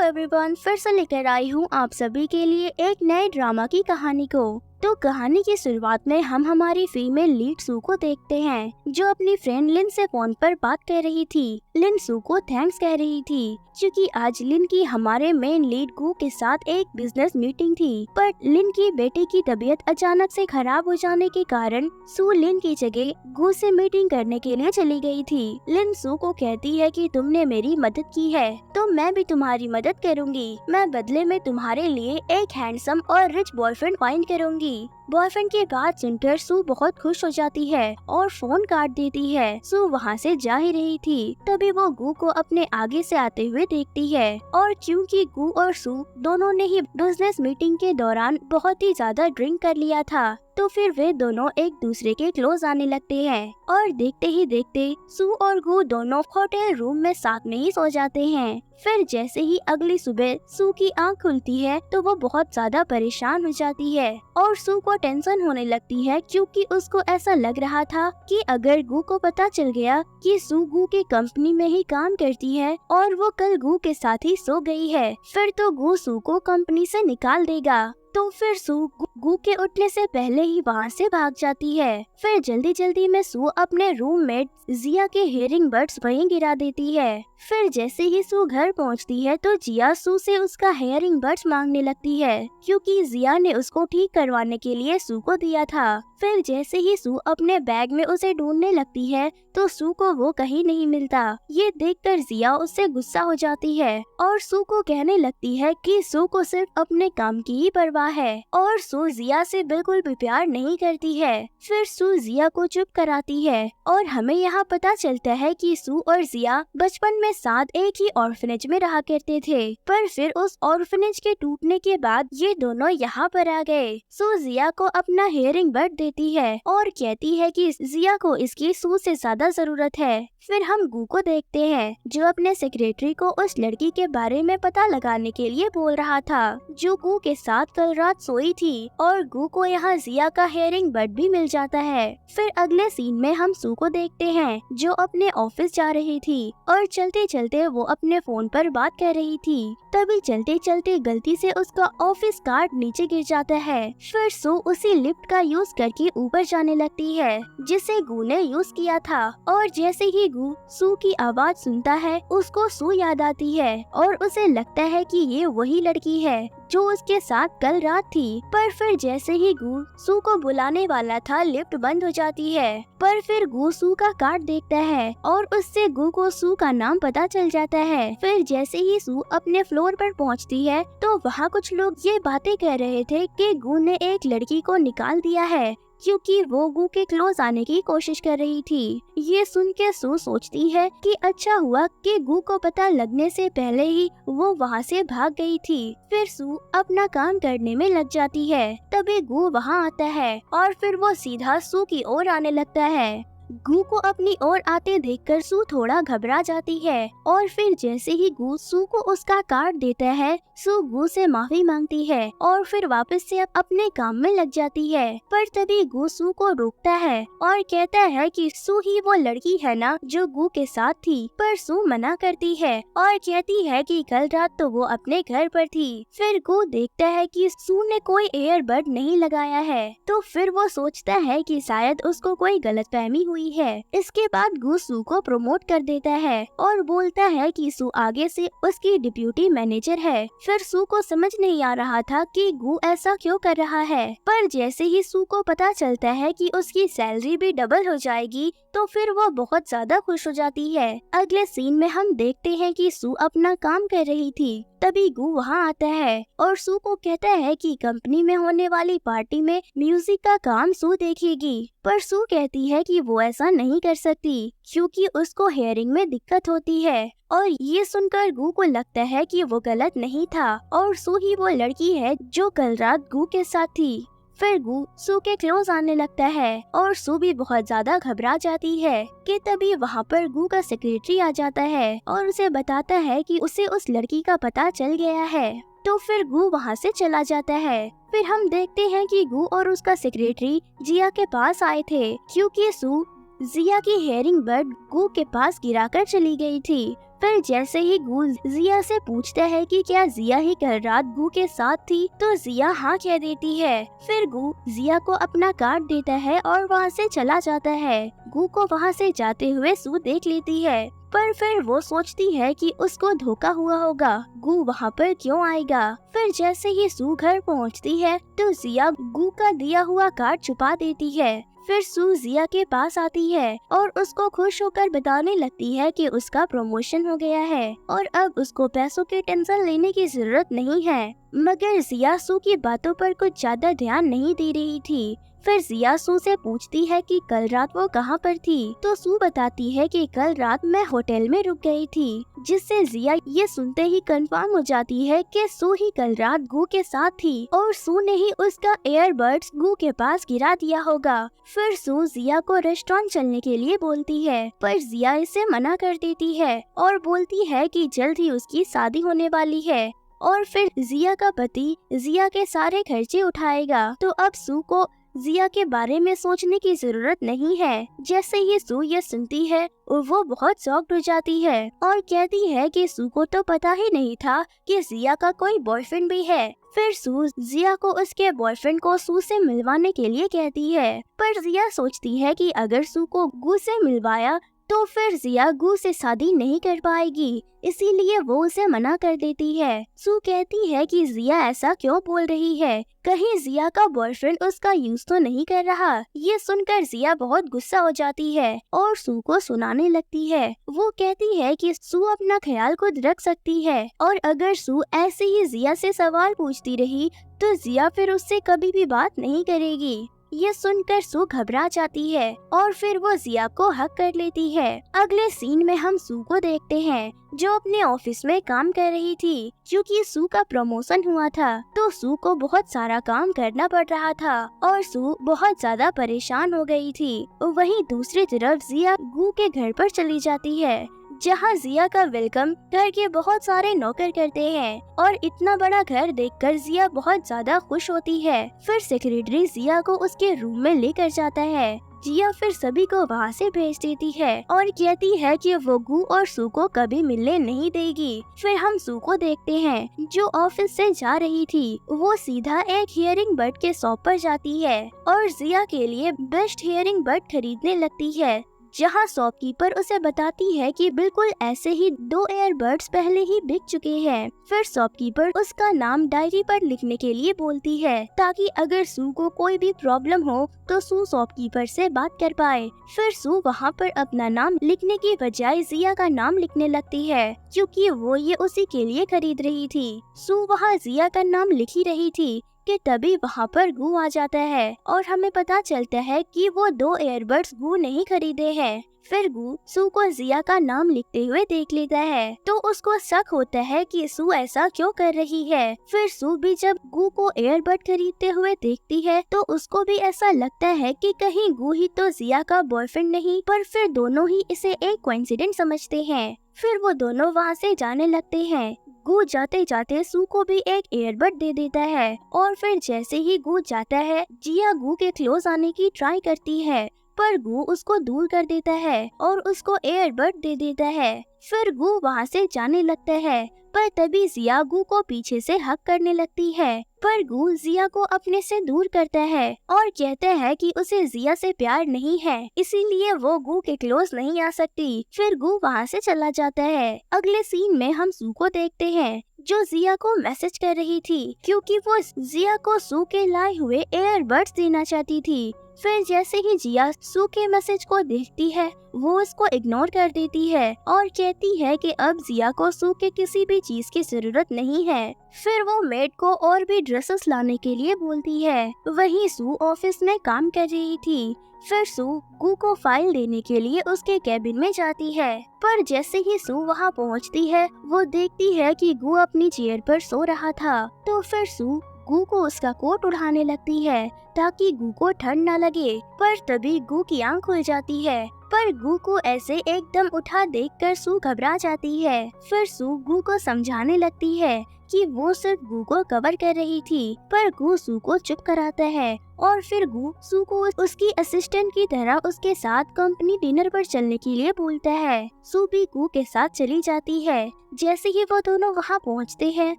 Everyone, फिर से लेकर आई हूँ आप सभी के लिए एक नए ड्रामा की कहानी को। तो कहानी की शुरुआत में हम हमारी फीमेल लीड सू को देखते हैं, जो अपनी फ्रेंड लिन से फोन पर बात कर रही थी। लिन सू को थैंक्स कह रही थी क्योंकि आज लिन की हमारे मेन लीड गू के साथ एक बिजनेस मीटिंग थी, पर लिन की बेटे की तबीयत अचानक से खराब हो जाने के कारण सू लिन की जगह गू से मीटिंग करने के लिए चली गई थी। लिन सू को कहती है कि तुमने मेरी मदद की है तो मैं भी तुम्हारी मदद करूंगी। मैं बदले में तुम्हारे लिए एक हैंडसम और रिच बॉयफ्रेंड फाइंड करूंगी। बॉयफ्रेंड की बात सुनकर सू बहुत खुश हो जाती है और फोन काट देती है। सू वहाँ से जा ही रही थी, तभी वो गू को अपने आगे से आते हुए देखती है, और क्योंकि गू और सू दोनों ने ही बिजनेस मीटिंग के दौरान बहुत ही ज्यादा ड्रिंक कर लिया था, तो फिर वे दोनों एक दूसरे के क्लोज आने लगते हैं और देखते ही देखते सू और गू दोनों होटल रूम में साथ में ही सो जाते हैं। फिर जैसे ही अगली सुबह सू की आंख खुलती है तो वो बहुत ज्यादा परेशान हो जाती है और सू को टेंशन होने लगती है, क्योंकि उसको ऐसा लग रहा था कि अगर गू को पता चल गया कि सू गू की कंपनी में ही काम करती है और वो कल गू के साथ ही सो गई है, फिर तो गू सू को कंपनी से निकाल देगा। तो फिर सू गू के उठने से पहले ही वहाँ से भाग जाती है। फिर जल्दी जल्दी में सू अपने रूममेट जिया के हियरिंग बड्स वहीं गिरा देती है। फिर जैसे ही सू घर पहुँचती है तो जिया सू से उसका हियरिंग बड्स मांगने लगती है, क्योंकि जिया ने उसको ठीक करवाने के लिए सू को दिया था। फिर जैसे ही सू अपने बैग में उसे ढूंढने लगती है तो सू को वो कहीं नहीं मिलता। ये देखकर जिया उससे गुस्सा हो जाती है और सू को कहने लगती है कि सू को सिर्फ अपने काम की ही परवाह है और सू जिया से बिल्कुल भी प्यार नहीं करती है। फिर सू जिया को चुप कराती है और हमें यहाँ पता चलता है कि सू और जिया बचपन में साथ एक ही ऑर्फनेज में रहा करते थे, पर फिर उस ऑर्फनेज के टूटने के बाद ये दोनों यहाँ पर आ गए। सू जिया को अपना हियरिंग बड देती है और कहती है कि जिया को इसकी सू से ज्यादा जरूरत है। फिर हम गू को देखते हैं, जो अपने सेक्रेटरी को उस लड़की के बारे में पता लगाने के लिए बोल रहा था, जो गू के साथ कल रात सोई थी, और गू को यहाँ जिया का हियरिंग बड भी मिल जाता है। फिर अगले सीन में हम सू को देखते हैं, जो अपने ऑफिस जा रही थी और चलते चलते वो अपने फोन पर बात कर रही थी। तभी चलते चलते गलती से उसका ऑफिस कार्ड नीचे गिर जाता है। फिर सू उसी लिफ्ट का यूज करके ऊपर जाने लगती है, जिसे गू ने यूज किया था, और जैसे ही गू सू की आवाज सुनता है उसको सू याद आती है और उसे लगता है कि ये वही लड़की है जो उसके साथ कल रात थी। पर फिर जैसे ही गू सू को बुलाने वाला था, लिफ्ट बंद हो जाती है। पर फिर गू सू का कार्ड देखता है और उससे गू को सू का नाम पता चल जाता है। फिर जैसे ही सू अपने फ्लोर पर पहुंचती है तो वहाँ कुछ लोग ये बातें कह रहे थे कि गू ने एक लड़की को निकाल दिया है, क्योंकि वो गू के क्लोज आने की कोशिश कर रही थी। ये सुन के सू सोचती है कि अच्छा हुआ कि गू को पता लगने से पहले ही वो वहाँ से भाग गई थी। फिर सू अपना काम करने में लग जाती है। तभी गू वहाँ आता है और फिर वो सीधा सू की ओर आने लगता है। गू को अपनी ओर आते देखकर सू थोड़ा घबरा जाती है और फिर जैसे ही गू सू को उसका कार्ड देता है, सू गू से माफी मांगती है और फिर वापस से अपने काम में लग जाती है। पर तभी गू सू को रोकता है और कहता है कि सू ही वो लड़की है ना जो गू के साथ थी। पर सू मना करती है और कहती है कि कल रात तो वो अपने घर पर थी। फिर गू देखता है कि सू ने कोई एयरबड नहीं लगाया है, तो फिर वो सोचता है कि शायद उसको कोई गलतफहमी हुई है। इसके बाद गू सू को प्रमोट कर देता है और बोलता है कि सू आगे से उसकी डिप्यूटी मैनेजर है। फिर सू को समझ नहीं आ रहा था कि गू ऐसा क्यों कर रहा है, पर जैसे ही सू को पता चलता है कि उसकी सैलरी भी डबल हो जाएगी तो फिर वो बहुत ज्यादा खुश हो जाती है। अगले सीन में हम देखते हैं कि सू अपना काम कर रही थी। तभी गू वहाँ आता है और सू को कहता है कि कंपनी में होने वाली पार्टी में म्यूजिक का काम सू देखेगी, पर सू कहती है कि वो ऐसा नहीं कर सकती क्योंकि उसको हियरिंग में दिक्कत होती है। और ये सुनकर गू को लगता है कि वो गलत नहीं था और सू ही वो लड़की है जो कल रात गू के साथ थी। फिर गू सू के क्लोज आने लगता है और सू भी बहुत ज्यादा घबरा जाती है कि तभी वहाँ पर गू का सेक्रेटरी आ जाता है और उसे बताता है कि उसे उस लड़की का पता चल गया है। तो फिर गू वहाँ से चला जाता है। फिर हम देखते हैं कि गू और उसका सेक्रेटरी जिया के पास आए थे, क्योंकि सू जिया की हेयरिंग बर्ड गू के पास गिराकर चली गई थी। फिर जैसे ही गू जिया से पूछता है कि क्या जिया ही कल रात गू के साथ थी, तो जिया हाँ कह देती है। फिर गू जिया को अपना कार्ड देता है और वहाँ से चला जाता है। गू को वहाँ से जाते हुए सू देख लेती है, पर फिर वो सोचती है कि उसको धोखा हुआ होगा, गू वहाँ पर क्यों आएगा। फिर जैसे ही सू घर पहुँचती है तो जिया गू का दिया हुआ कार्ड छुपा देती है। फिर सू जिया के पास आती है और उसको खुश होकर बताने लगती है कि उसका प्रमोशन हो गया है और अब उसको पैसों की टेंशन लेने की जरूरत नहीं है। मगर जिया सू की बातों पर कुछ ज्यादा ध्यान नहीं दे रही थी। फिर जिया सू से पूछती है कि कल रात वो कहाँ पर थी, तो सू बताती है कि कल रात मैं होटल में रुक गई थी, जिससे जिया ये सुनते ही कंफर्म हो जाती है कि सू ही कल रात गू के साथ थी और सू ने ही उसका एयरबड्स गू के पास गिरा दिया होगा। फिर सू जिया को रेस्टोरेंट चलने के लिए बोलती है, पर जिया इसे मना कर देती है और बोलती है कि जल्द ही उसकी शादी होने वाली है और फिर जिया का पति जिया के सारे खर्चे उठाएगा। तो अब सू को जिया के बारे में सोचने की जरूरत नहीं है। जैसे ही सू ये सुनती है वो बहुत शॉक्ड हो जाती है और कहती है कि सू को तो पता ही नहीं था कि जिया का कोई बॉयफ्रेंड भी है। फिर सू जिया को उसके बॉयफ्रेंड को सू से मिलवाने के लिए कहती है, पर जिया सोचती है कि अगर सू को गू से मिलवाया तो फिर जिया गू से शादी नहीं कर पाएगी, इसीलिए वो उसे मना कर देती है। सू कहती है कि जिया ऐसा क्यों बोल रही है, कहीं जिया का बॉयफ्रेंड उसका यूज तो नहीं कर रहा। ये सुनकर जिया बहुत गुस्सा हो जाती है और सू को सुनाने लगती है। वो कहती है कि सू अपना ख्याल खुद रख सकती है और अगर सू ऐसे ही जिया से सवाल पूछती रही तो जिया फिर उससे कभी भी बात नहीं करेगी। ये सुनकर सू घबरा जाती है और फिर वो जिया को हक कर लेती है। अगले सीन में हम सू को देखते हैं जो अपने ऑफिस में काम कर रही थी। क्योंकि सू का प्रमोशन हुआ था तो सू को बहुत सारा काम करना पड़ रहा था और सू बहुत ज्यादा परेशान हो गई थी। वहीं दूसरी तरफ जिया गू के घर पर चली जाती है, जहाँ जिया का वेलकम घर के बहुत सारे नौकर करते हैं और इतना बड़ा घर देखकर जिया बहुत ज्यादा खुश होती है। फिर सेक्रेटरी जिया को उसके रूम में लेकर जाता है। जिया फिर सभी को वहाँ से भेज देती है और कहती है कि वो गू और सू को कभी मिलने नहीं देगी। फिर हम सू को देखते हैं जो ऑफिस से जा रही थी। वो सीधा एक हियरिंग बर्ड के शॉप पर जाती है और जिया के लिए बेस्ट हियरिंग बर्ड खरीदने लगती है, जहाँ शॉपकीपर उसे बताती है कि बिल्कुल ऐसे ही 2 एयरबड्स पहले ही बिक चुके हैं। फिर शॉपकीपर उसका नाम डायरी पर लिखने के लिए बोलती है ताकि अगर सू को कोई भी प्रॉब्लम हो तो सू शॉपकीपर से बात कर पाए। फिर सू वहाँ पर अपना नाम लिखने की बजाय जिया का नाम लिखने लगती है क्योंकि वो ये उसी के लिए खरीद रही थी। सू वहाँ जिया का नाम लिख ही रही थी कि तभी वहाँ पर गू आ जाता है और हमें पता चलता है कि वो 2 एयरबड्स गू नहीं खरीदे हैं। फिर गू सू को जिया का नाम लिखते हुए देख लेता है तो उसको शक होता है कि सू ऐसा क्यों कर रही है। फिर सू भी जब गू को एयरबड खरीदते हुए देखती है तो उसको भी ऐसा लगता है कि कहीं गू ही तो जिया का बॉयफ्रेंड नहीं, पर फिर दोनों ही इसे एक कोइंसिडेंस समझते हैं। फिर वो दोनों वहाँ से जाने लगते हैं। गू जाते जाते सू को भी एक एयरबड दे देता है और फिर जैसे ही गू जाता है जिया गू के क्लोज आने की ट्राई करती है, पर गू उसको दूर कर देता है और उसको एयरबड दे देता है। फिर गू वहाँ से जाने लगता है, पर तभी जिया गू को पीछे से हक करने लगती है, पर गू जिया को अपने से दूर करता है और कहता है कि उसे जिया से प्यार नहीं है, इसीलिए वो गू के क्लोज नहीं आ सकती। फिर गू वहाँ से चला जाता है। अगले सीन में हम सू को देखते हैं जो जिया को मैसेज कर रही थी क्योंकि वो जिया को सू के लाए हुए एयरबड्स देना चाहती थी। फिर जैसे ही जिया सू के मैसेज को देखती है वो उसको इग्नोर कर देती है और कहती है कि अब जिया को सू के किसी भी चीज की जरूरत नहीं है। फिर वो मेड को और भी ड्रेसेस लाने के लिए बोलती है। वहीं सू ऑफिस में काम कर रही थी। फिर सू गू को फाइल देने के लिए उसके कैबिन में जाती है, पर जैसे ही सू वहाँ पहुँचती है वो देखती है कि गू अपनी चेयर पर सो रहा था। तो फिर सू गू को उसका कोट उड़ाने लगती है ताकि गू को ठंड न लगे, पर तभी गू की आंख खुल जाती है। पर गू को ऐसे एकदम उठा देखकर सू घबरा जाती है। फिर सू गू को समझाने लगती है कि वो सिर्फ गू को कवर कर रही थी, पर गू सू को चुप कराता है और फिर गू सू को उसकी असिस्टेंट की तरह उसके साथ कंपनी डिनर पर चलने के लिए बोलता है। सू भी गू के साथ चली जाती है। जैसे ही वो दोनों वहाँ पहुँचते हैं,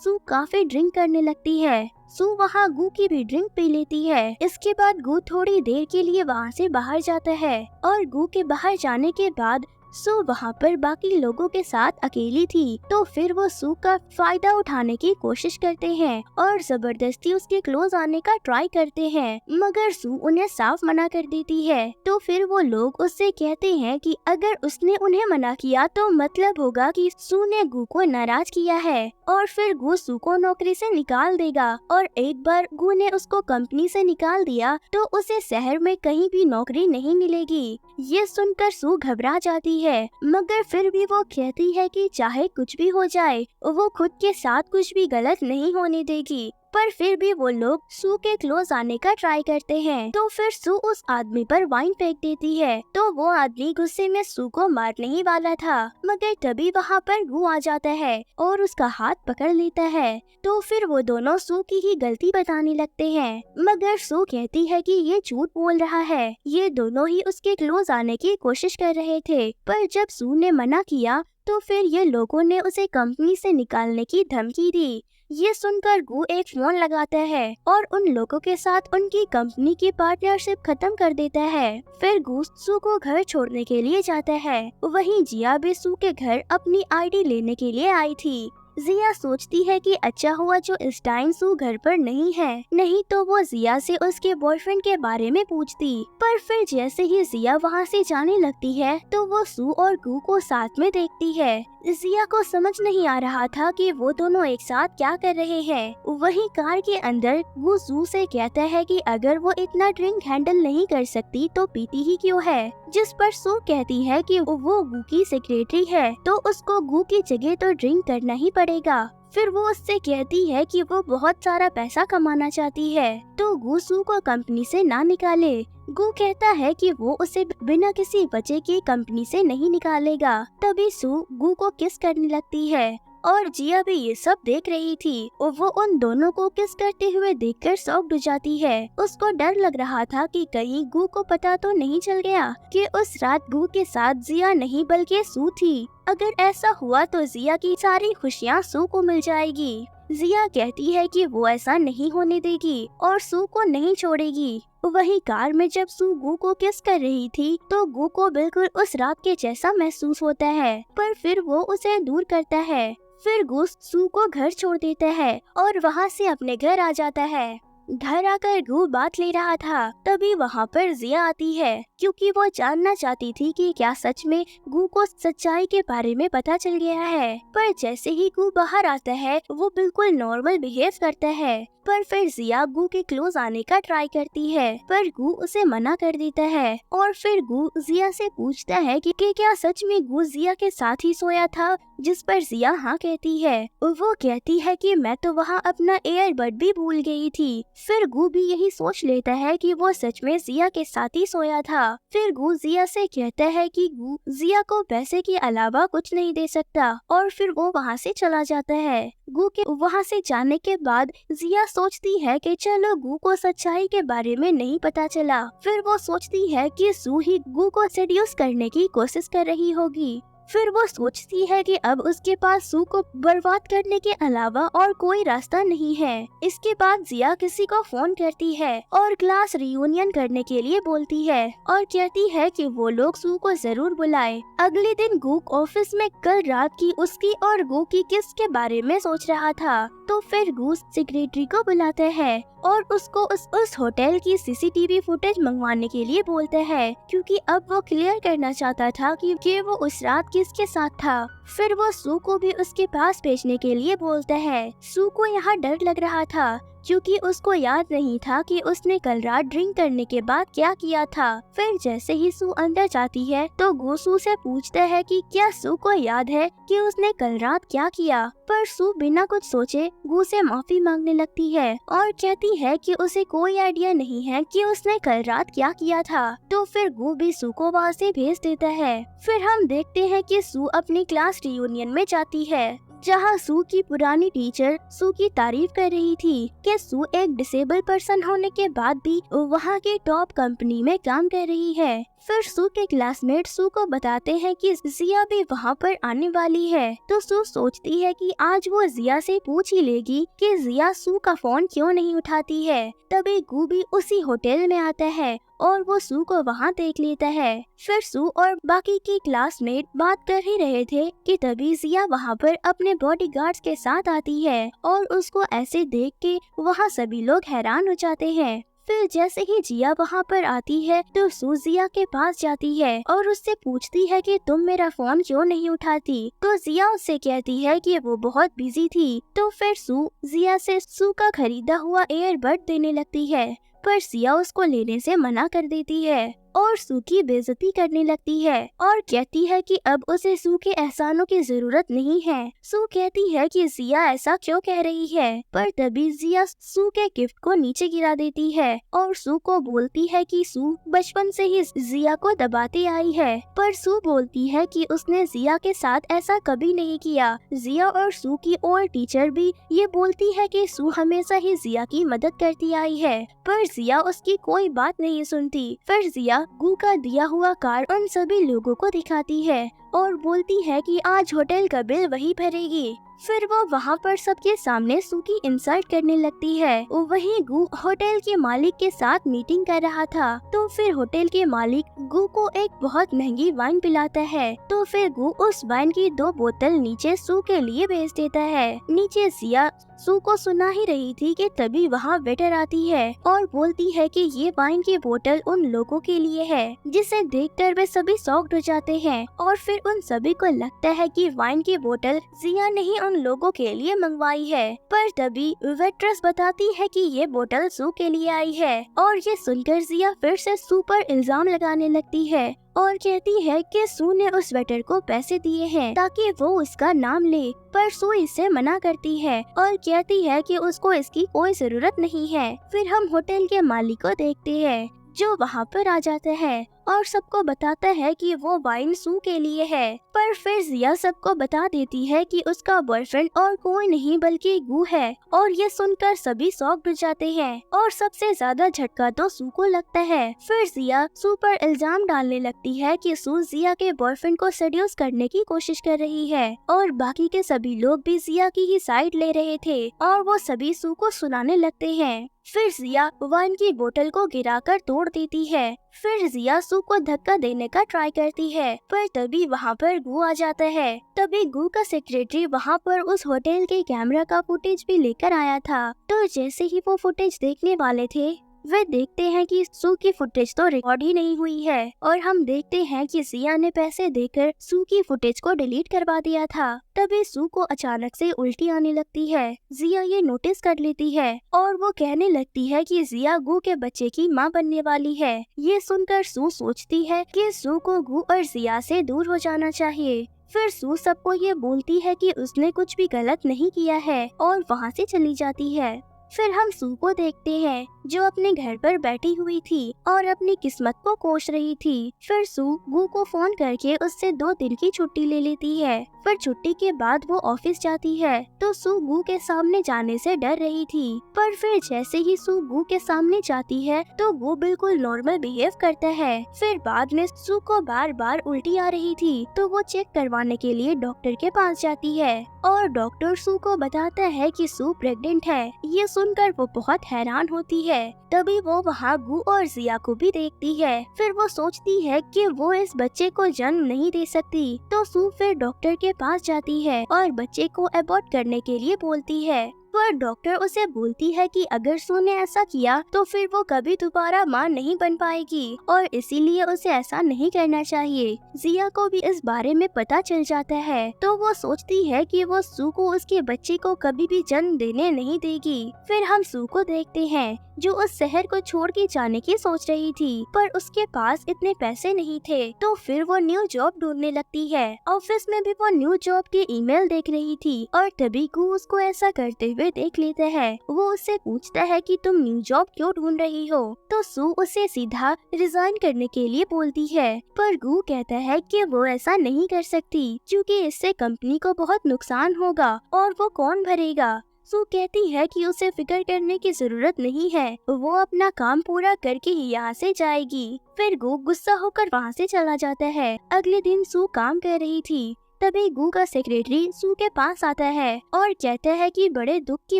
सू काफी ड्रिंक करने लगती है। सू वहाँ गू की भी ड्रिंक पी लेती है। इसके बाद गू थोड़ी देर के लिए वहाँ से बाहर जाता है और गू के बाहर जाने के बाद सू वहाँ पर बाकी लोगों के साथ अकेली थी, तो फिर वो सू का फायदा उठाने की कोशिश करते हैं और जबरदस्ती उसके क्लोज आने का ट्राई करते हैं, मगर सू उन्हें साफ मना कर देती है। तो फिर वो लोग उससे कहते हैं कि अगर उसने उन्हें मना किया तो मतलब होगा कि सू ने गू को नाराज किया है और फिर गू सू को नौकरी से निकाल देगा, और एक बार गू ने उसको कंपनी से निकाल दिया तो उसे शहर में कहीं भी नौकरी नहीं मिलेगी। ये सुनकर सू घबरा जाती है, मगर फिर भी वो कहती है कि चाहे कुछ भी हो जाए वो खुद के साथ कुछ भी गलत नहीं होने देगी। पर फिर भी वो लोग सू के क्लोज आने का ट्राई करते हैं, तो फिर सू उस आदमी पर वाइन फेंक देती है। तो वो आदमी गुस्से में सू को मारने ही वाला था, मगर तभी वहाँ पर गू आ जाता है और उसका हाथ पकड़ लेता है। तो फिर वो दोनों सू की ही गलती बताने लगते हैं, मगर सू कहती है कि ये झूठ बोल रहा है, ये दोनों ही उसके क्लोज आने की कोशिश कर रहे थे। पर जब सू ने मना किया तो फिर ये लोगों ने उसे कंपनी से निकालने की धमकी दी। ये सुनकर गू एक फोन लगाता है और उन लोगों के साथ उनकी कंपनी की पार्टनरशिप खत्म कर देता है। फिर गू सू को घर छोड़ने के लिए जाता है। वहीं जिया भी सू के घर अपनी आईडी लेने के लिए आई थी। जिया सोचती है कि अच्छा हुआ जो इस टाइम सू घर पर नहीं है, नहीं तो वो जिया से उसके बॉयफ्रेंड के बारे में पूछती। पर फिर जैसे ही जिया वहाँ से जाने लगती है तो वो सू और गू को साथ में देखती है। जिया को समझ नहीं आ रहा था कि वो दोनों एक साथ क्या कर रहे हैं। वहीं कार के अंदर वो सू से कहता है कि अगर वो इतना ड्रिंक हैंडल नहीं कर सकती तो पीती ही क्यों है, जिस पर सू कहती है कि वो गू की सेक्रेटरी है तो उसको गू की जगह तो ड्रिंक करना ही पड़ेगा। फिर वो उससे कहती है कि वो बहुत सारा पैसा कमाना चाहती है तो गू सू को कंपनी से ना निकाले। गू कहता है कि वो उसे बिना किसी वजह के कंपनी से नहीं निकालेगा। तभी सू गू को किस करने लगती है और जिया भी ये सब देख रही थी और वो उन दोनों को किस करते हुए देखकर शॉक्ड हो जाती है। उसको डर लग रहा था कि कहीं गू को पता तो नहीं चल गया कि उस रात गू के साथ जिया नहीं बल्कि सू थी। अगर ऐसा हुआ तो जिया की सारी खुशियाँ सू को मिल जाएगी। जिया कहती है कि वो ऐसा नहीं होने देगी और सू को नहीं छोड़ेगी। वही कार में जब सू गू को किस कर रही थी तो गू को बिल्कुल उस रात के जैसा महसूस होता है, पर फिर वो उसे दूर करता है। फिर गू सू को घर छोड़ देता है और वहाँ से अपने घर आ जाता है। घर आकर गू बात ले रहा था, तभी वहाँ पर जिया आती है क्योंकि वो जानना चाहती थी कि क्या सच में गू को सच्चाई के बारे में पता चल गया है। पर जैसे ही गू बाहर आता है वो बिल्कुल नॉर्मल बिहेव करता है, पर फिर जिया गू के क्लोज आने का ट्राई करती है पर गू उसे मना कर देता है। और फिर गू जिया से पूछता है कि क्या सच में गू जिया के साथ ही सोया था, जिस पर जिया हाँ कहती है। वो कहती है कि मैं तो वहाँ अपना ईयरबड भी भूल गई थी। फिर गू भी यही सोच लेता है कि वो सच में जिया के साथ ही सोया था। फिर गू जिया से कहता है कि गू जिया को पैसे के अलावा कुछ नहीं दे सकता और फिर वो वहाँ से चला जाता है। गू के वहाँ से जाने के बाद जिया सोचती है कि चलो गू को सच्चाई के बारे में नहीं पता चला। फिर वो सोचती है कि सू ही गू को सेड्यूस करने की कोशिश कर रही होगी। फिर वो सोचती है कि अब उसके पास सू को बर्बाद करने के अलावा और कोई रास्ता नहीं है। इसके बाद जिया किसी को फोन करती है और क्लास रियूनियन करने के लिए बोलती है और कहती है कि वो लोग सू को जरूर बुलाए। अगले दिन गू ऑफिस में कल रात की उसकी और गू की किस के बारे में सोच रहा था, तो फिर गू सेक्रेटरी को बुलाता है और उसको उस होटल की सीसीटीवी फुटेज मंगवाने के लिए बोलता है क्योंकि अब वो क्लियर करना चाहता था कि वो उस रात किसके साथ था। फिर वो सू को भी उसके पास भेजने के लिए बोलता है। सू को यहाँ डर लग रहा था क्योंकि उसको याद नहीं था कि उसने कल रात ड्रिंक करने के बाद क्या किया था। फिर जैसे ही सू अंदर जाती है तो गू सू से पूछता है कि क्या सू को याद है कि उसने कल रात क्या किया, पर सू बिना कुछ सोचे गू से माफी मांगने लगती है और कहती है कि उसे कोई आइडिया नहीं है कि उसने कल रात क्या किया था। तो फिर गू भी सू को वहाँ से भेज देता है। फिर हम देखते हैं कि सू अपनी क्लास रियूनियन में जाती है। जहाँ सू की पुरानी टीचर सू की तारीफ कर रही थी कि सू एक डिसेबल पर्सन होने के बाद भी वहाँ की टॉप कंपनी में काम कर रही है। फिर सू के क्लासमेट सू को बताते हैं कि जिया भी वहाँ पर आने वाली है, तो सू सोचती है कि आज वो जिया से पूछ ही लेगी कि जिया सू का फोन क्यों नहीं उठाती है। तभी गू भी उसी होटल में आता है और वो सू को वहाँ देख लेता है। फिर सू और बाकी की क्लासमेट बात कर ही रहे थे कि तभी जिया वहाँ पर अपने बॉडीगार्ड्स के साथ आती है और उसको ऐसे देख के वहाँ सभी लोग हैरान हो जाते हैं। फिर जैसे ही जिया वहाँ पर आती है तो सू जिया के पास जाती है और उससे पूछती है कि तुम मेरा फोन क्यों नहीं उठाती। तो जिया उससे कहती है कि वो बहुत बिजी थी। तो फिर सू जिया से सू का खरीदा हुआ ईयरबड देने लगती है, पर जिया उसको लेने से मना कर देती है और सू की बेइज्जती करने लगती है और कहती है कि अब उसे सू के एहसानों की जरूरत नहीं है। सू कहती है कि जिया ऐसा क्यों कह रही है, पर तभी जिया सू के गिफ्ट को नीचे गिरा देती है और सू को बोलती है कि सू बचपन से ही जिया को दबाती आई है। पर सू बोलती है कि उसने जिया के साथ ऐसा कभी नहीं किया। जिया और सू की ओल्ड टीचर भी ये बोलती है कि सू हमेशा ही जिया की मदद करती आई है, पर जिया उसकी कोई बात नहीं सुनती। फिर जिया गू का दिया हुआ कार्ड उन सभी लोगों को दिखाती है और बोलती है कि आज होटल का बिल वही भरेगी। फिर वो वहाँ पर सबके सामने सू की इंसल्ट करने लगती है। वहीं गू होटल के मालिक के साथ मीटिंग कर रहा था, तो फिर होटल के मालिक गू को एक बहुत महंगी वाइन पिलाता है। तो फिर गू उस वाइन की 2 बोतल नीचे सू के लिए भेज देता है। नीचे जिया सू को सुना ही रही थी कि तभी वहाँ वेटर आती है और बोलती है कि ये वाइन की बोतल उन लोगों के लिए है, जिसे देखकर वे सभी शॉक्ड हो जाते हैं और फिर उन सभी को लगता है कि वाइन की बोतल जिया ने ही उन लोगों के लिए मंगवाई है। पर तभी वेट्रेस बताती है कि ये बोतल सू के लिए आई है और ये सुनकर जिया फिर से सू पर इल्जाम लगाने लगती है और कहती है कि सू ने उस वेटर को पैसे दिए हैं ताकि वो उसका नाम ले। पर सू इससे मना करती है और कहती है कि उसको इसकी कोई जरूरत नहीं है। फिर हम होटल के मालिक को देखते हैं जो वहाँ पर आ जाता है और सबको बताता है कि वो वाइन सू के लिए है। पर फिर जिया सबको बता देती है कि उसका बॉयफ्रेंड और कोई नहीं बल्कि गू है और ये सुनकर सभी शॉक्ड हो जाते हैं और सबसे ज्यादा झटका तो सू को लगता है। फिर जिया सू पर इल्जाम डालने लगती है कि सू जिया के बॉयफ्रेंड को सेड्यूस करने की कोशिश कर रही है और बाकी के सभी लोग भी जिया की ही साइड ले रहे थे और वो सभी सू को सुनाने लगते हैं। फिर जिया वाइन की बोतल को गिराकर तोड़ देती है। फिर जिया सू को धक्का देने का ट्राई करती है, पर तभी वहाँ पर गू आ जाता है। तभी गू का सेक्रेटरी वहाँ पर उस होटल के कैमरा का फुटेज भी लेकर आया था। तो जैसे ही वो फुटेज देखने वाले थे वे देखते हैं कि सू की फुटेज तो रिकॉर्ड ही नहीं हुई है और हम देखते हैं कि जिया ने पैसे देकर सू की फुटेज को डिलीट करवा दिया था। तभी सू को अचानक से उल्टी आने लगती है। जिया ये नोटिस कर लेती है और वो कहने लगती है कि जिया गू के बच्चे की माँ बनने वाली है। ये सुनकर सू सोचती है कि सू को गू और जिया से दूर हो जाना चाहिए। फिर सू सबको ये बोलती है कि उसने कुछ भी गलत नहीं किया है और वहाँ से चली जाती है। फिर हम सू को देखते हैं जो अपने घर पर बैठी हुई थी और अपनी किस्मत को कोस रही थी। फिर सू गू को फोन करके उससे 2 दिन की छुट्टी ले लेती है। फिर छुट्टी के बाद वो ऑफिस जाती है तो सू गू के सामने जाने से डर रही थी, पर फिर जैसे ही सू गू के सामने जाती है तो वो बिल्कुल नॉर्मल बिहेव करता है। फिर बाद में सू को बार बार उल्टी आ रही थी तो वो चेक करवाने के लिए डॉक्टर के पास जाती है और डॉक्टर सू को बताता है कि सू प्रेग्नेंट है। ये सुनकर वो बहुत हैरान होती है। तभी वो वहाँ गू और जिया को भी देखती है। फिर वो सोचती है कि वो इस बच्चे को जन्म नहीं दे सकती, तो सू फिर डॉक्टर के पास जाती है और बच्चे को अबॉर्ट करने के लिए बोलती है। पर डॉक्टर उसे बोलती है कि अगर सू ने ऐसा किया तो फिर वो कभी दोबारा माँ नहीं बन पाएगी और इसीलिए उसे ऐसा नहीं करना चाहिए। जिया को भी इस बारे में पता चल जाता है तो वो सोचती है कि वो सू को उसके बच्चे को कभी भी जन्म देने नहीं देगी। फिर हम सू को देखते हैं जो उस शहर को छोड़ के जाने की सोच रही थी, पर उसके पास इतने पैसे नहीं थे। तो फिर वो न्यू जॉब ढूंढने लगती है। ऑफिस में भी वो न्यू जॉब के ईमेल देख रही थी और तभी गू उसको ऐसा करते हुए देख लेता है। वो उससे पूछता है कि तुम न्यू जॉब क्यों ढूंढ रही हो, तो सू उसे सीधा रिजाइन करने के लिए बोलती है, पर गू कहता है कि वो ऐसा नहीं कर सकती क्योंकि इससे कंपनी को बहुत नुकसान होगा और वो कौन भरेगा। सू कहती है कि उसे फिक्र करने की जरूरत नहीं है, वो अपना काम पूरा करके ही यहाँ से जाएगी। फिर गू गुस्सा होकर वहाँ से चला जाता है। अगले दिन सू काम कर रही थी, तभी गू का सेक्रेटरी सू के पास आता है और कहता है कि बड़े दुख की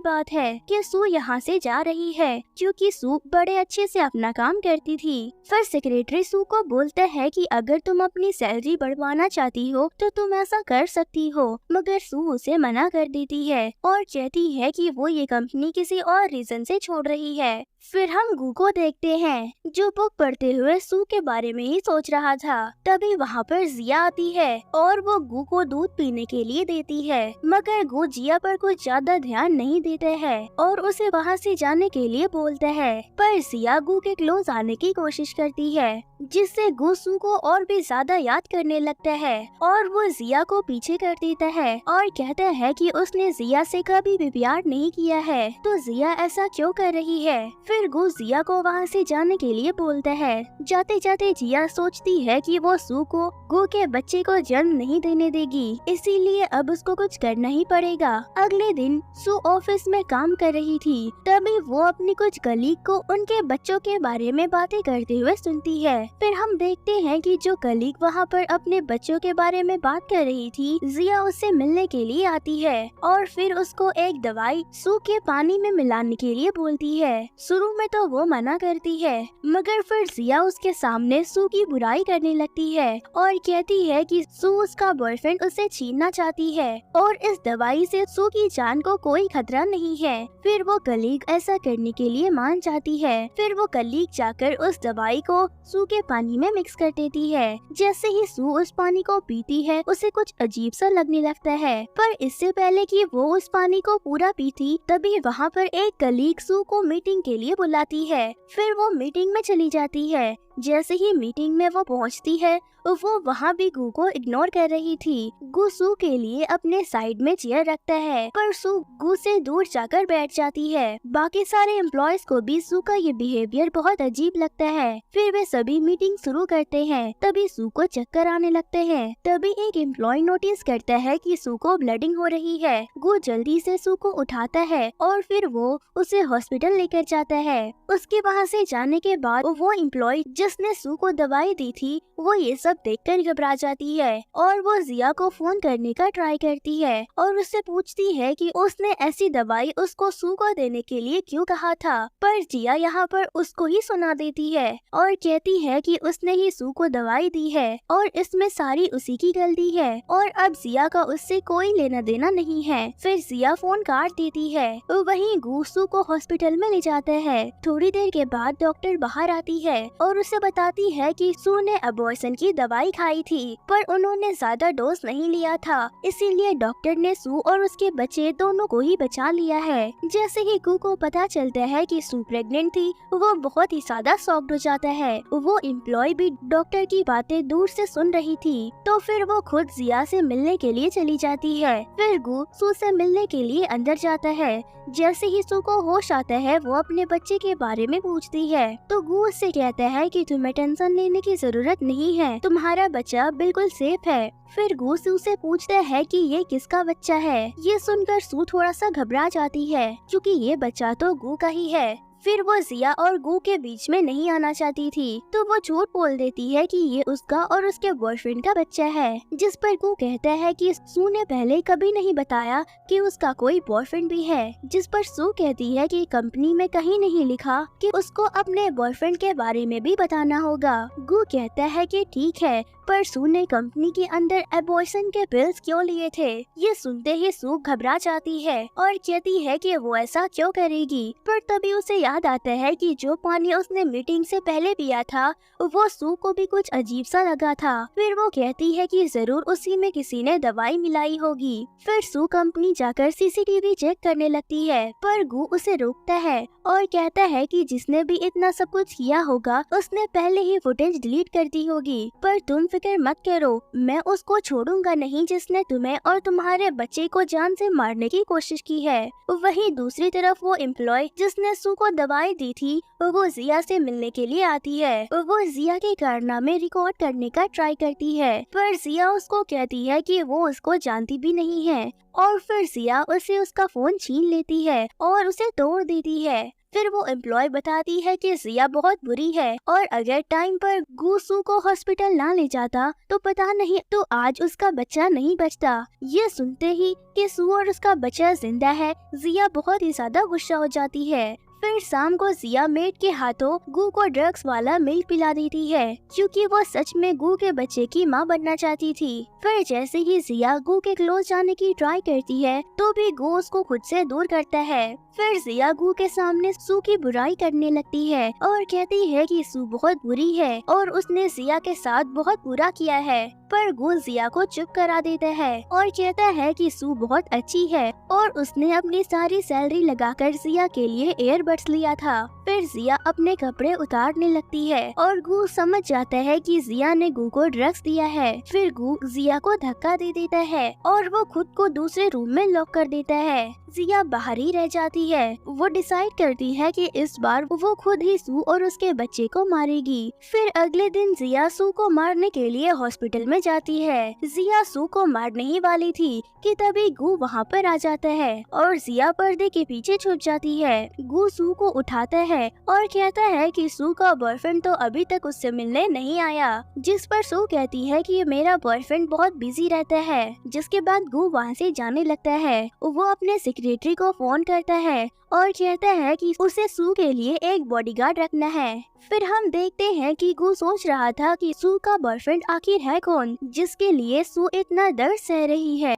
बात है कि सू यहाँ से जा रही है क्योंकि सू बड़े अच्छे से अपना काम करती थी। फिर सेक्रेटरी सू को बोलता है कि अगर तुम अपनी सैलरी बढ़वाना चाहती हो तो तुम ऐसा कर सकती हो, मगर सू उसे मना कर देती है और कहती है कि वो ये कंपनी किसी और रीजन से छोड़ रही है। फिर हम गू को देखते हैं जो बुक पढ़ते हुए सू के बारे में ही सोच रहा था। तभी वहाँ पर जिया आती है और वो गू को दूध पीने के लिए देती है, मगर गू जिया पर कुछ ज्यादा ध्यान नहीं देता है और उसे वहाँ से जाने के लिए बोलता है, पर जिया गू के क्लोज आने की कोशिश करती है, जिससे गू सू को और भी ज्यादा याद करने लगता है और वो जिया को पीछे कर देता है और कहता है कि उसने जिया से कभी भी प्यार नहीं किया है, तो जिया ऐसा क्यों कर रही है। फिर गू जिया को वहाँ से जाने के लिए बोलता है। जाते जाते जिया सोचती है कि वो सू को गू के बच्चे को जन्म नहीं देने देगी, इसीलिए अब उसको कुछ करना ही पड़ेगा। अगले दिन सू ऑफिस में काम कर रही थी, तभी वो अपनी कुछ कलीग को उनके बच्चों के बारे में बातें करते हुए सुनती है। फिर हम देखते हैं कि जो कलीग वहाँ पर अपने बच्चों के बारे में बात कर रही थी, जिया उससे मिलने के लिए आती है और फिर उसको एक दवाई सू के पानी में मिलाने के लिए बोलती है। शुरू में तो वो मना करती है, मगर फिर जिया उसके सामने सू की बुराई करने लगती है और कहती है कि सू उसका बॉयफ्रेंड उसे छीनना चाहती है और इस दवाई से सू की जान को कोई खतरा नहीं है। फिर वो कलीग ऐसा करने के लिए मान जाती है। फिर वो कलीग जाकर उस दवाई को सू के पानी में मिक्स कर देती है। जैसे ही सू उस पानी को पीती है, उसे कुछ अजीब सा लगने लगता है, पर इससे पहले कि वो उस पानी को पूरा पीती, तभी वहाँ पर एक कलीग सू को मीटिंग के लिए बुलाती है। फिर वो मीटिंग में चली जाती है। जैसे ही मीटिंग में वो पहुंचती है, वो वहाँ भी गू को इग्नोर कर रही थी। गू सू के लिए अपने साइड में चेयर रखता है, पर सू गू से दूर जाकर बैठ जाती है। बाकी सारे एम्प्लॉयज को भी सू का ये बिहेवियर बहुत अजीब लगता है। फिर वे सभी मीटिंग शुरू करते हैं। तभी सू को चक्कर आने लगते हैं। तभी एक एम्प्लॉय नोटिस करता है कि सू को ब्लीडिंग हो रही है। गू जल्दी से सू को उठाता है और फिर वो उसे हॉस्पिटल लेकर जाता है। उसके वहाँ से जाने के बाद वो एम्प्लॉय जिसने सू को दवाई दी थी, वो ये सब देखकर घबरा जाती है और वो जिया को फोन करने का ट्राई करती है और उससे पूछती है कि उसने ऐसी दवाई उसको सू को देने के लिए क्यों कहा था, पर जिया यहाँ पर उसको ही सुना देती है और कहती है कि उसने ही सू को दवाई दी है और इसमें सारी उसी की गलती है और अब जिया का उससे कोई लेना देना नहीं है। फिर जिया फोन काट देती है। वहीं गू सू को हॉस्पिटल में ले जाता है। थोड़ी देर के बाद डॉक्टर बाहर आती है और उसे बताती है कि सू ने अबॉर्शन की दवाई खाई थी, पर उन्होंने ज्यादा डोज नहीं लिया था, इसीलिए डॉक्टर ने सू और उसके बच्चे दोनों को ही बचा लिया है। जैसे ही गू को पता चलता है कि सू प्रेग्नेंट थी, वो बहुत ही ज्यादा शॉक्ड हो जाता है। वो एम्प्लॉय भी डॉक्टर की बातें दूर से सुन रही थी, तो फिर वो खुद जिया से मिलने के लिए चली जाती है। फिर गू सू से मिलने के लिए अंदर जाता है। जैसे ही सू को होश आता है, वो अपने बच्चे के बारे में पूछती है, तो गू उससे कहता है कि तुम्हें टेंशन लेने की जरूरत नहीं है, तुम्हारा बच्चा बिल्कुल सेफ है। फिर गू सू से पूछता है कि ये किसका बच्चा है। ये सुनकर सू थोड़ा सा घबरा जाती है क्योंकि ये बच्चा तो गू का ही है। फिर वो जिया और गू के बीच में नहीं आना चाहती थी, तो वो झूठ बोल देती है कि ये उसका और उसके बॉयफ्रेंड का बच्चा है, जिस पर गू कहता है कि सू ने पहले कभी नहीं बताया कि उसका कोई बॉयफ्रेंड भी है, जिस पर सू कहती है कि कंपनी में कहीं नहीं लिखा कि उसको अपने बॉयफ्रेंड के बारे में भी बताना होगा। गू कहता है कि ठीक है, पर सू ने कंपनी के अंदर एबॉर्शन के पिल्स क्यों लिए थे। ये सुनते ही सू घबरा जाती है और कहती है कि वो ऐसा क्यों करेगी, पर तभी उसे याद आता है कि जो पानी उसने मीटिंग से पहले पिया था, वो सू को भी कुछ अजीब सा लगा था। फिर वो कहती है कि जरूर उसी में किसी ने दवाई मिलाई होगी। फिर सू कंपनी जाकर सीसीटीवी चेक करने लगती है, पर गू उसे रोकता है और कहता है कि जिसने भी इतना सब कुछ किया होगा, उसने पहले ही फुटेज डिलीट कर दी होगी, पर तुम फिक्र मत करो, मैं उसको छोड़ूंगा नहीं जिसने तुम्हें और तुम्हारे बच्चे को जान से मारने की कोशिश की है। वहीं दूसरी तरफ वो एम्प्लॉय जिसने सू को दवाई दी थी वो जिया से मिलने के लिए आती है। वो जिया के कारनामे रिकॉर्ड करने का ट्राई करती है, पर जिया उसको कहती है कि वो उसको जानती भी नहीं है और फिर जिया उसे उसका फोन छीन लेती है और उसे तोड़ देती है। फिर वो एम्प्लॉय बताती है कि जिया बहुत बुरी है और अगर टाइम पर गू सू को हॉस्पिटल ना ले जाता तो पता नहीं तो आज उसका बच्चा नहीं बचता। ये सुनते ही कि सू और उसका बच्चा जिंदा है, जिया बहुत ही ज्यादा गुस्सा हो जाती है। फिर शाम को जिया मेड के हाथों गू को ड्रग्स वाला मिल्क पिला देती है क्योंकि वो सच में गू के बच्चे की माँ बनना चाहती थी। फिर जैसे ही जिया गू के क्लोज जाने की ट्राई करती है तो भी गू उसको खुद से दूर करता है। फिर जिया गू के सामने सू की बुराई करने लगती है और कहती है कि सू बहुत बुरी है और उसने जिया के साथ बहुत बुरा किया है, पर गू जिया को चुप करा देता है और कहता है कि सू बहुत अच्छी है और उसने अपनी सारी सैलरी लगाकर जिया के लिए एयरबड्स लिया था। फिर जिया अपने कपड़े उतारने लगती है और गू समझ जाता है कि जिया ने गू को ड्रग्स दिया है। फिर गू जिया को धक्का दे देता है और वो खुद को दूसरे रूम में लॉक कर देता है। जिया बाहर ही रह जाती है। वो डिसाइड करती है कि इस बार वो खुद ही सू और उसके बच्चे को मारेगी। फिर अगले दिन जिया सू को मारने के लिए हॉस्पिटल में जाती है। जिया सू को मारने ही वाली थी कि तभी गू वहाँ पर आ जाता है और जिया पर्दे के पीछे छुप जाती है। गू सू को उठाता है और कहता है कि सू का बॉयफ्रेंड तो अभी तक उससे मिलने नहीं आया, जिस पर सू कहती है कि मेरा बॉयफ्रेंड बहुत बिजी रहता है। जिसके बाद गू वहाँ से जाने लगता है। वो अपने सेक्रेटरी को फोन करता है और कहता है कि उसे सू के लिए एक बॉडीगार्ड रखना है। फिर हम देखते हैं कि गू सोच रहा था कि सू का बॉयफ्रेंड आखिर है कौन जिसके लिए सू इतना दर्द सह रही है।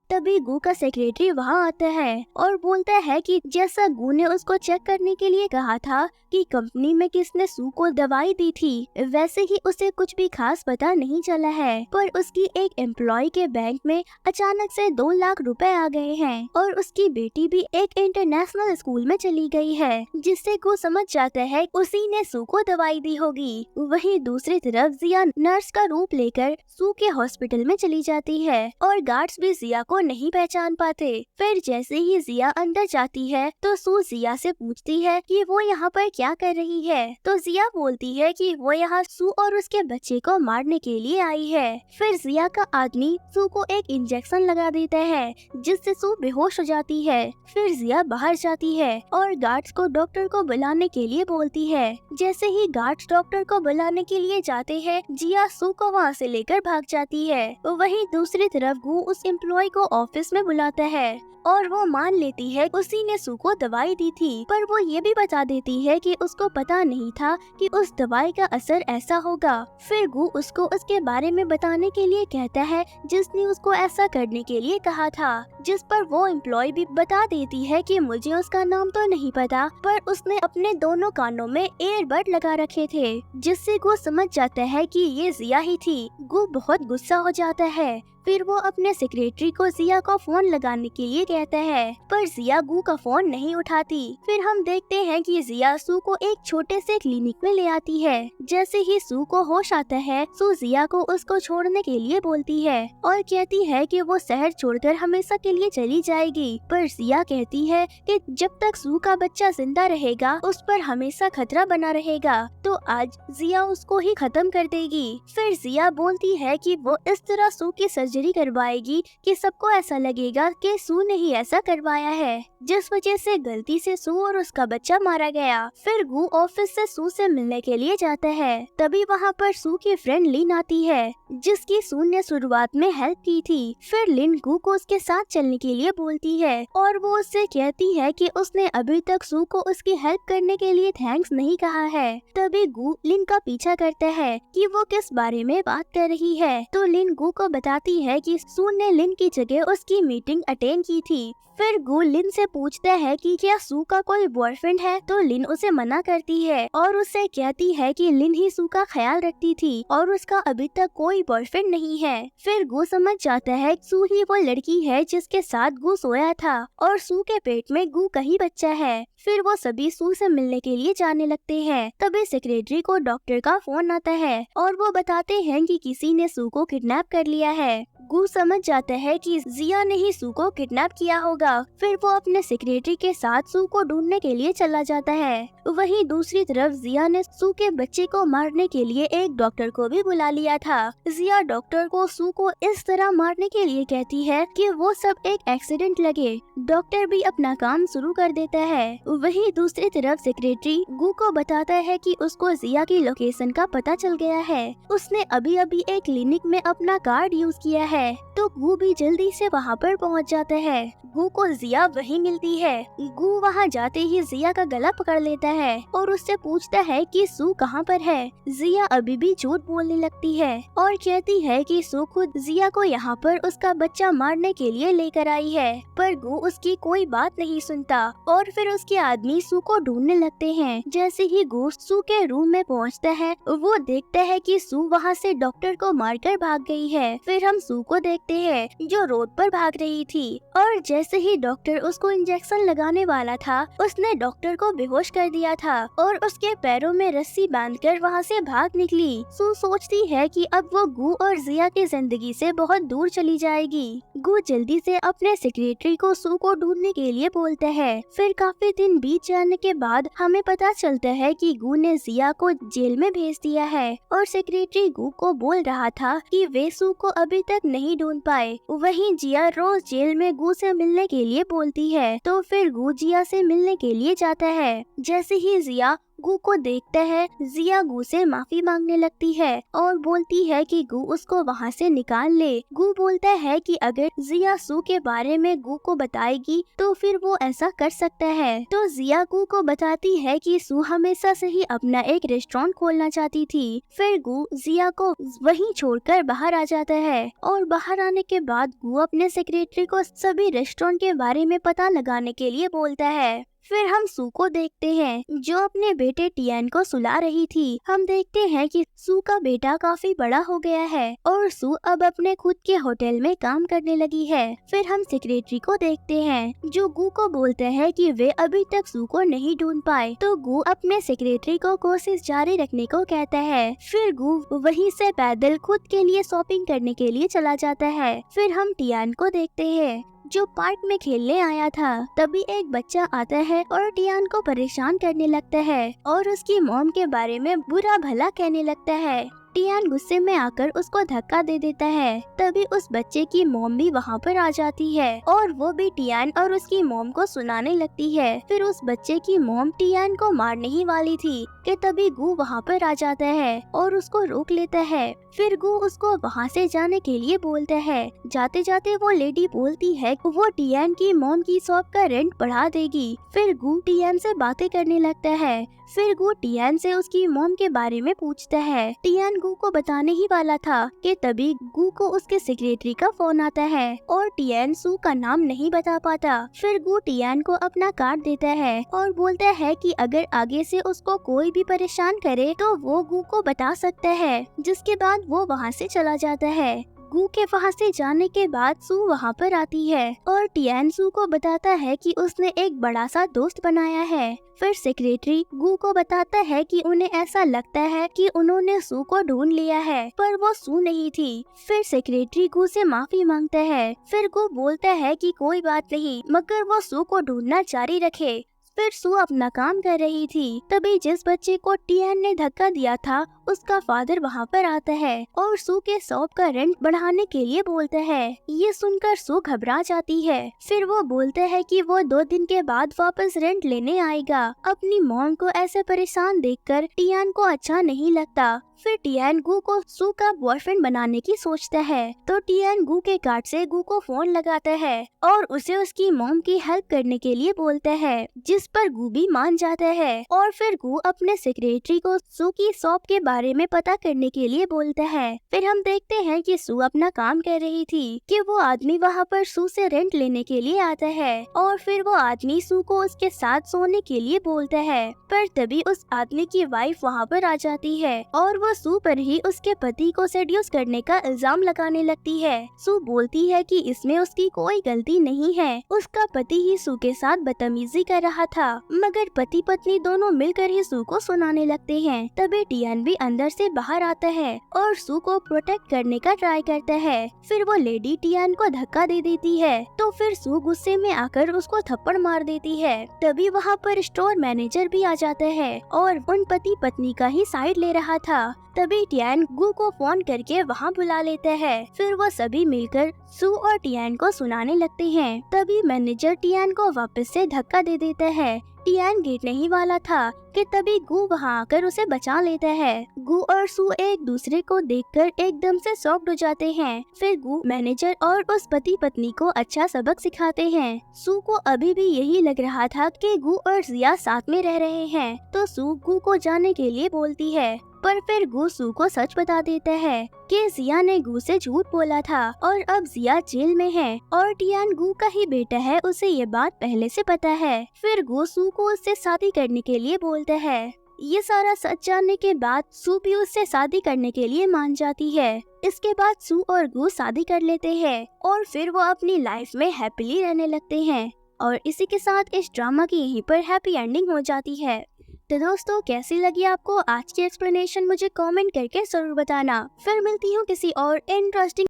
तभी गू का सेक्रेटरी वहाँ आता है और बोलता है कि जैसा गू ने उसको चेक करने के लिए कहा था कि कंपनी में किसने सू को दवाई दी थी, वैसे ही उसे कुछ भी खास पता नहीं चला है, पर उसकी एक एम्प्लॉय के बैंक में अचानक से 2 लाख रुपए आ गए हैं और उसकी बेटी भी एक इंटरनेशनल स्कूल में चली गई है, जिससे गू समझ जाता है उसी ने सू को दवाई दी होगी। वहीं दूसरी तरफ जिया नर्स का रूप लेकर सू के हॉस्पिटल में चली जाती है और गार्ड्स भी जिया को नहीं पहचान पाते। फिर जैसे ही जिया अंदर जाती है तो सू जिया से पूछती है कि वो यहाँ पर क्या कर रही है, तो जिया बोलती है कि वो यहाँ सू और उसके बच्चे को मारने के लिए आई है। फिर जिया का आदमी सू को एक इंजेक्शन लगा देता है जिससे सू बेहोश हो जाती है। फिर जिया बाहर जाती है और गार्ड्स को डॉक्टर को बुलाने के लिए बोलती है। जैसे ही गार्ड्स डॉक्टर को बुलाने के लिए जाते हैं, जिया सू को वहाँ से लेकर भाग जाती है। वहीं दूसरी तरफ गू उस एम्प्लॉय को ऑफिस में बुलाता है और वो मान लेती है उसी ने सू को दवाई दी थी, पर वो ये भी बता देती है कि उसको पता नहीं था कि उस दवाई का असर ऐसा होगा। फिर गू उसको उसके बारे में बताने के लिए कहता है जिसने उसको ऐसा करने के लिए कहा था, जिस पर वो एम्प्लॉय भी बता देती है कि मुझे उसका नाम तो नहीं पता, पर उसने अपने दोनों कानों में एयरबड लगा रखे थे, जिससे गू समझ जाता है कि ये जिया ही थी। गू बहुत गुस्सा हो जाता है। फिर वो अपने सेक्रेटरी को जिया को फोन लगाने के लिए कहता है, पर जिया गू का फोन नहीं उठाती। फिर हम देखते हैं कि जिया सू को एक छोटे से क्लिनिक में ले आती है। जैसे ही सू को होश आता है, सू जिया को उसको छोड़ने के लिए बोलती है और कहती है कि वो शहर छोड़कर हमेशा के लिए चली जाएगी, पर जिया कहती है कि जब तक सू का बच्चा जिंदा रहेगा उस पर हमेशा खतरा बना रहेगा, तो आज जिया उसको ही खत्म कर देगी। फिर जिया बोलती है कि वो इस तरह सू की सर्जरी करवाएगी कि सबको ऐसा लगेगा कि सू ने ही ऐसा करवाया है, जिस वजह से गलती से सू और उसका बच्चा मारा गया। फिर गू ऑफिस से सू से मिलने के लिए जाता है। तभी वहाँ पर सू की फ्रेंड लिन आती है, जिसकी सू ने शुरुआत में हेल्प की थी। फिर लिन गू को उसके साथ चलने के लिए बोलती है और वो उससे कहती है कि उसने अभी तक सू को उसकी हेल्प करने के लिए थैंक्स नहीं कहा है। तभी गू लिन का पीछा करता है कि वो किस बारे में बात कर रही है, तो लिन गू को बताती है कि सू ने लिन की जगह उसकी मीटिंग अटेंड की थी। फिर गू लिन से पूछता है कि क्या सू का कोई बॉयफ्रेंड है, तो लिन उसे मना करती है और उससे कहती है कि लिन ही सू का ख्याल रखती थी और उसका अभी तक कोई बॉयफ्रेंड नहीं है। फिर गू समझ जाता है सू ही वो लड़की है जिसके साथ गू सोया था और सू के पेट में गू का ही बच्चा है। फिर वो सभी सू से मिलने के लिए जाने लगते हैं। तभी सेक्रेटरी को डॉक्टर का फोन आता है और वो बताते हैं कि किसी ने सू को किडनैप कर लिया है। गू समझ जाता है कि जिया ने ही सू को किडनैप किया होगा। फिर वो अपने सेक्रेटरी के साथ सू को ढूंढने के लिए चला जाता है। वहीं दूसरी तरफ जिया ने सू के बच्चे को मारने के लिए एक डॉक्टर को भी बुला लिया था। जिया डॉक्टर को सू को इस तरह मारने के लिए कहती है कि वो सब एक एक्सीडेंट लगे। डॉक्टर भी अपना काम शुरू कर देता है। वहीं दूसरी तरफ सेक्रेटरी गू को बताता है कि उसको जिया की लोकेशन का पता चल गया है। उसने अभी अभी एक क्लिनिक में अपना कार्ड यूज किया है, तो गू भी जल्दी से वहाँ पर पहुँच जाता है। गू को जिया वहीं मिलती है। गू वहाँ जाते ही जिया का गला पकड़ लेता है और उससे पूछता है कि सू कहाँ पर है। जिया अभी भी झूठ बोलने लगती है और कहती है कि सू खुद जिया को यहाँ पर उसका बच्चा मारने के लिए लेकर आई है, पर गू उसकी कोई बात नहीं सुनता और फिर उसके आदमी सू को ढूंढने लगते हैं। जैसे ही गू सू के रूम में पहुँचता है, वो देखता है कि सू वहाँ से डॉक्टर को मारकर भाग गई है। फिर हम सू को देखते हैं जो रोड पर भाग रही थी और जैसे ही डॉक्टर उसको इंजेक्शन लगाने वाला था, उसने डॉक्टर को बेहोश कर दिया था और उसके पैरों में रस्सी बांधकर वहाँ से भाग निकली। सू सोचती है कि अब वो गू और जिया की जिंदगी से बहुत दूर चली जाएगी। गू जल्दी से अपने सेक्रेटरी को सू को ढूंढने के लिए बोलता है। फिर काफी दिन बीत जाने के बाद हमें पता चलता है कि गू ने जिया को जेल में भेज दिया है और सेक्रेटरी गू को बोल रहा था कि वे सू को अभी तक नहीं ढूंढ पाए। वहीं जिया रोज जेल में गू से मिलने के लिए बोलती है, तो फिर गू जिया से मिलने के लिए जाता है। जैसे ही जिया गू को देखता है, जिया गू से माफी मांगने लगती है और बोलती है कि गू उसको वहाँ से निकाल ले। गू बोलता है कि अगर जिया सू के बारे में गू को बताएगी तो फिर वो ऐसा कर सकता है। तो जिया गू को बताती है कि सू हमेशा से ही अपना एक रेस्टोरेंट खोलना चाहती थी। फिर गू जिया को वहीं छोड़कर बाहर आ जाता है और बाहर आने के बाद गू अपने सेक्रेटरी को सभी रेस्टोरेंट के बारे में पता लगाने के लिए बोलता है। फिर हम सू को देखते हैं जो अपने बेटे टियान को सुला रही थी। हम देखते हैं कि सू का बेटा काफी बड़ा हो गया है और सू अब अपने खुद के होटल में काम करने लगी है। फिर हम सेक्रेटरी को देखते हैं जो गू को बोलते हैं कि वे अभी तक सू को नहीं ढूंढ पाए, तो गू अपने सेक्रेटरी को कोशिश जारी रखने को कहता है। फिर गू वहीं से पैदल खुद के लिए शॉपिंग करने के लिए चला जाता है। फिर हम टियान को देखते हैं जो पार्क में खेलने आया था। तभी एक बच्चा आता है और टियान को परेशान करने लगता है और उसकी मॉम के बारे में बुरा भला कहने लगता है। टियान गुस्से में आकर उसको धक्का दे देता है। तभी उस बच्चे की मॉम भी वहाँ पर आ जाती है और वो भी टियान और उसकी मॉम को सुनाने लगती है। फिर उस बच्चे की मॉम टियान को मारने ही वाली थी कि तभी गू वहाँ पर आ जाता है और उसको रोक लेता है। फिर गू उसको वहाँ से जाने के लिए बोलता है। जाते जाते वो लेडी बोलती है कि वो टियान की मॉम की शॉप का रेंट बढ़ा देगी। फिर गू टियान से बातें करने लगता है। फिर गू टियान से उसकी मॉम के बारे में पूछता है। टियान गू को बताने ही वाला था कि तभी गू को उसके सेक्रेटरी का फोन आता है और टियान सू का नाम नहीं बता पाता। फिर गू टियान को अपना कार्ड देता है और बोलता है कि अगर आगे से उसको कोई भी परेशान करे तो वो गू को बता सकता है। जिसके बाद वो वहाँ से चला जाता है। गू के वहाँ से जाने के बाद सू वहाँ पर आती है और टियान सू को बताता है कि उसने एक बड़ा सा दोस्त बनाया है। फिर सेक्रेटरी गू को बताता है कि उन्हें ऐसा लगता है कि उन्होंने सू को ढूंढ लिया है, पर वो सू नहीं थी। फिर सेक्रेटरी गू से माफी मांगता है। फिर गू बोलता है कि कोई बात नहीं, मगर वो सू को ढूंढना जारी रखे। फिर सू अपना काम कर रही थी। तभी जिस बच्चे को टियान ने धक्का दिया था उसका फादर वहाँ पर आता है और सू के शॉप का रेंट बढ़ाने के लिए बोलता है। ये सुनकर सू घबरा जाती है। फिर वो बोलता है कि वो 2 दिन के बाद वापस रेंट लेने आएगा। अपनी मॉम को ऐसे परेशान देखकर टियान को अच्छा नहीं लगता। फिर टियान गू को सू का बॉयफ्रेंड बनाने की सोचता है, तो टियान गू के कार्ड से गू को फोन लगाता है और उसे उसकी मॉम की हेल्प करने के लिए बोलता है, जिस पर गू भी मान जाता है। और फिर गू अपने सेक्रेटरी को सू की शॉप के बारे में पता करने के लिए बोलता है। फिर हम देखते हैं कि सू अपना काम कर रही थी कि वो आदमी वहाँ पर सू से रेंट लेने के लिए आता है और फिर वो आदमी सू को उसके साथ सोने के लिए बोलता है। पर तभी उस आदमी की वाइफ वहाँ पर आ जाती है और वो सू पर ही उसके पति को सेड्यूस करने का इल्जाम लगाने लगती है। सू बोलती है कि इसमें उसकी कोई गलती नहीं है, उसका पति ही सू के साथ बदतमीजी कर रहा था। मगर पति पत्नी दोनों मिलकर ही सू को सुनाने लगते हैं। तभी टियान भी अंदर से बाहर आता है और सू को प्रोटेक्ट करने का ट्राई करता है। फिर वो लेडी टियान को धक्का दे देती है तो फिर सू गुस्से में आकर उसको थप्पड़ मार देती है। तभी वहाँ पर स्टोर मैनेजर भी आ जाता है और उन पति पत्नी का ही साइड ले रहा था। तभी टियान गू को फोन करके वहाँ बुला लेता है। फिर वो सभी मिलकर सू और टियान को सुनाने लगते हैं। तभी मैनेजर टियान को वापस से धक्का दे देता है। टियान गिरने ही वाला था कि तभी गू वहाँ आकर उसे बचा लेता है। गू और सू एक दूसरे को देखकर एकदम से शॉक्ड हो जाते हैं। फिर गू मैनेजर और उस पति पत्नी को अच्छा सबक सिखाते हैं। सू को अभी भी यही लग रहा था कि गू और जिया साथ में रह रहे हैं, तो सू गू को जाने के लिए बोलती है। पर फिर गू सू को सच बता देता है कि जिया ने गू से झूठ बोला था और अब जिया जेल में है और टियान गू का ही बेटा है, उसे ये बात पहले से पता है। फिर गू सू को उससे शादी करने के लिए बोलता है। ये सारा सच जानने के बाद सू भी उससे शादी करने के लिए मान जाती है। इसके बाद सू और गू शादी कर लेते हैं और फिर वो अपनी लाइफ में हैप्पीली रहने लगते हैं। और इसी के साथ इस ड्रामा की यहीं पर हैप्पी एंडिंग हो जाती है। तो दोस्तों, कैसी लगी आपको आज की एक्सप्लेनेशन मुझे कमेंट करके जरूर बताना। फिर मिलती हूँ किसी और इंटरेस्टिंग